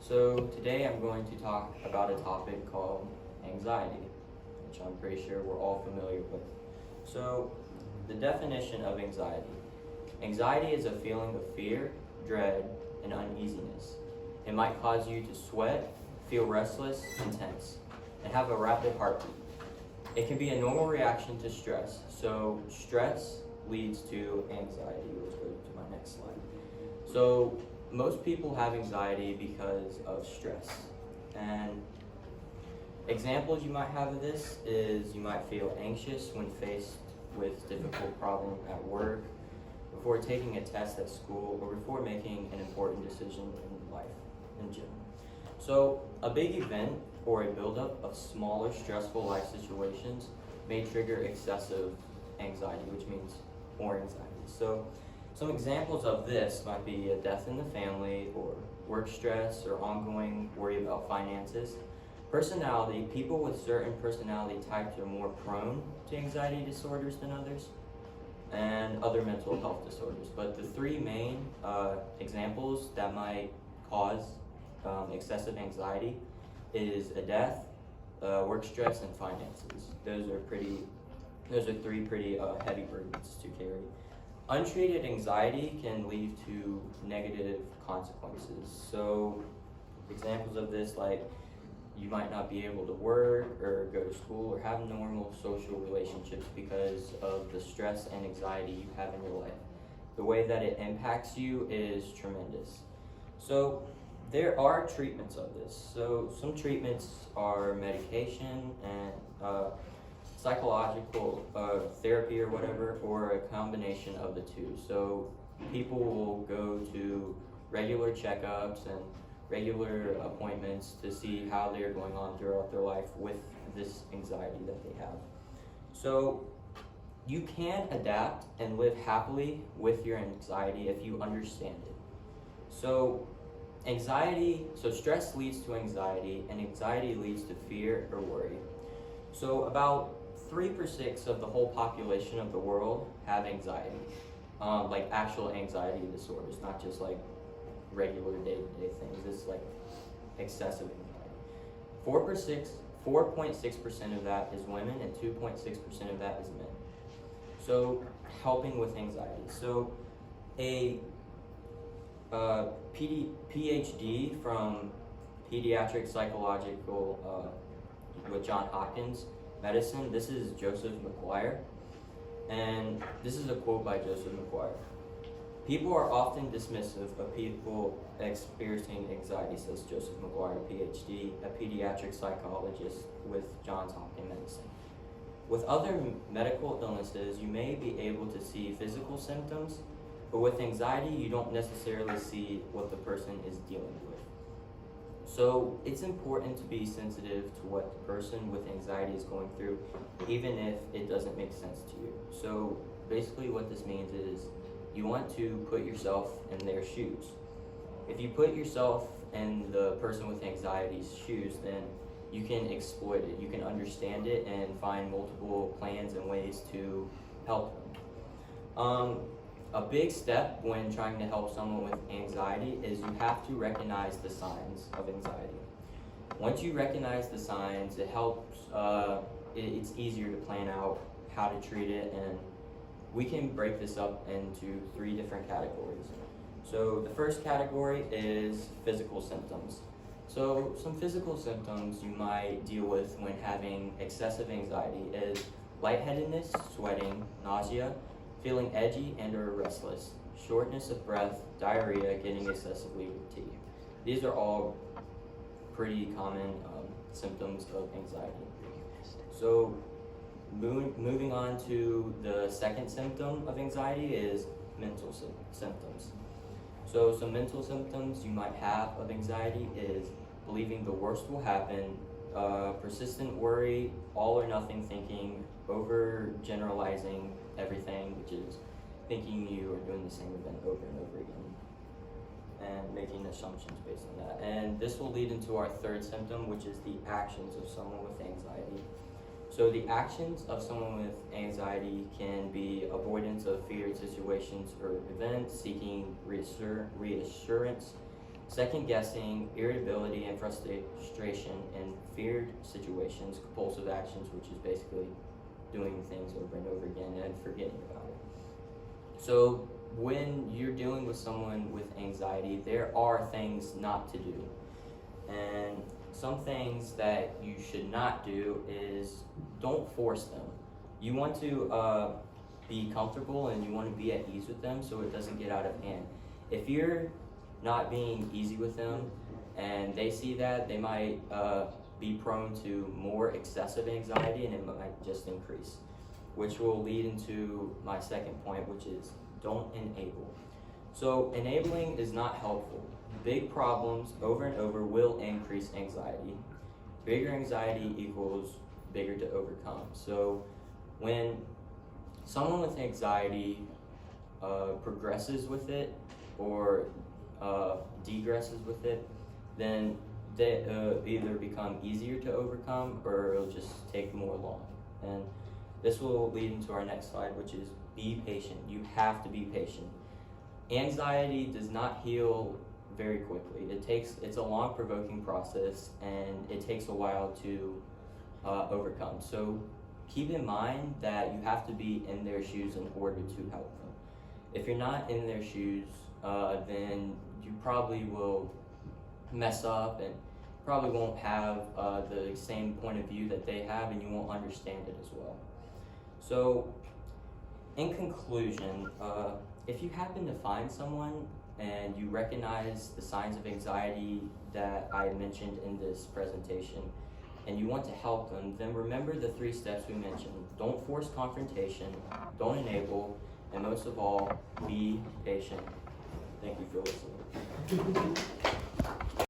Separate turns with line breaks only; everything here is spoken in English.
So today I'm going to talk about a topic called anxiety, which I'm pretty sure we're all familiar with. So the definition of anxiety. Anxiety is a feeling of fear, dread, and uneasiness. It might cause you to sweat, feel restless and tense, and have a rapid heartbeat. It can be a normal reaction to stress. So stress leads to anxiety, which goes to my next slide. So most people have anxiety because of stress. And examples you might have of this is you might feel anxious when faced with difficult problem at work, before taking a test at school, or before making an important decision in life in general. So a big event or a buildup of smaller stressful life situations may trigger excessive anxiety, which means more anxiety. So some examples of this might be a death in the family, or work stress, or ongoing worry about finances. Personality, people with certain personality types are more prone to anxiety disorders than others, and other mental health disorders. But the three main examples that might cause excessive anxiety is a death, work stress, and finances. Those are three pretty heavy burdens to carry. Untreated anxiety can lead to negative consequences. So examples of this, like you might not be able to work or go to school or have normal social relationships because of the stress and anxiety you have in your life. The way that it impacts you is tremendous. So there are treatments of this. So some treatments are medication and psychological therapy or whatever, or a combination of the two. So people will go to regular checkups and regular appointments to see how they're going on throughout their life with this anxiety that they have. So you can adapt and live happily with your anxiety if you understand it. So stress leads to anxiety, and anxiety leads to fear or worry. So about 3% of the whole population of the world have anxiety, like actual anxiety disorders, not just like regular day-to-day things. It's like excessive anxiety. 4.6% of that is women, and 2.6% of that is men. So helping with anxiety. So a PhD from pediatric psychological with John Hopkins medicine. This is Joseph McGuire, and this is a quote by Joseph McGuire. People are often dismissive of people experiencing anxiety, says Joseph McGuire, PhD, a pediatric psychologist with Johns Hopkins Medicine. With other medical illnesses, you may be able to see physical symptoms, but with anxiety, you don't necessarily see what the person is dealing with. So it's important to be sensitive to what the person with anxiety is going through, even if it doesn't make sense to you. So basically what this means is you want to put yourself in their shoes. If you put yourself in the person with anxiety's shoes, then you can exploit it. You can understand it and find multiple plans and ways to help them. A big step when trying to help someone with anxiety is you have to recognize the signs of anxiety. Once you recognize the signs, it helps, it's easier to plan out how to treat it, and we can break this up into 3 different categories. So the first category is physical symptoms. So some physical symptoms you might deal with when having excessive anxiety is lightheadedness, sweating, nausea, feeling edgy and or restless, shortness of breath, diarrhea, getting excessively fatigued. These are all pretty common symptoms of anxiety. So moving on to the second symptom of anxiety is mental symptoms. So some mental symptoms you might have of anxiety is believing the worst will happen, persistent worry, all or nothing thinking, overgeneralizing everything, which is thinking you are doing the same event over and over again and making assumptions based on that. And this will lead into our third symptom, which is the actions of someone with anxiety. So the actions of someone with anxiety can be avoidance of feared situations or events, seeking reassurance, second guessing, irritability and frustration in feared situations, compulsive actions, which is basically doing things over and over again and forgetting about it. So when you're dealing with someone with anxiety, there are things not to do. And some things that you should not do is don't force them. You want to be comfortable and you want to be at ease with them so it doesn't get out of hand. If you're not being easy with them and they see that, they might be prone to more excessive anxiety and it might just increase, which will lead into my second point, which is don't enable. So enabling is not helpful. Big problems over and over will increase anxiety. Bigger anxiety equals bigger to overcome. So when someone with anxiety progresses with it or degresses with it, then they either become easier to overcome or it'll just take more long. And this will lead into our next slide, which is be patient. You have to be patient. Anxiety does not heal very quickly. It's a long provoking process and it takes a while to overcome. So keep in mind that you have to be in their shoes in order to help them. If you're not in their shoes, then you probably will mess up and probably won't have the same point of view that they have and you won't understand it as well. So in conclusion, if you happen to find someone and you recognize the signs of anxiety that I mentioned in this presentation and you want to help them, then remember the 3 steps we mentioned. Don't force confrontation, don't enable, and most of all, be patient. Thank you for listening.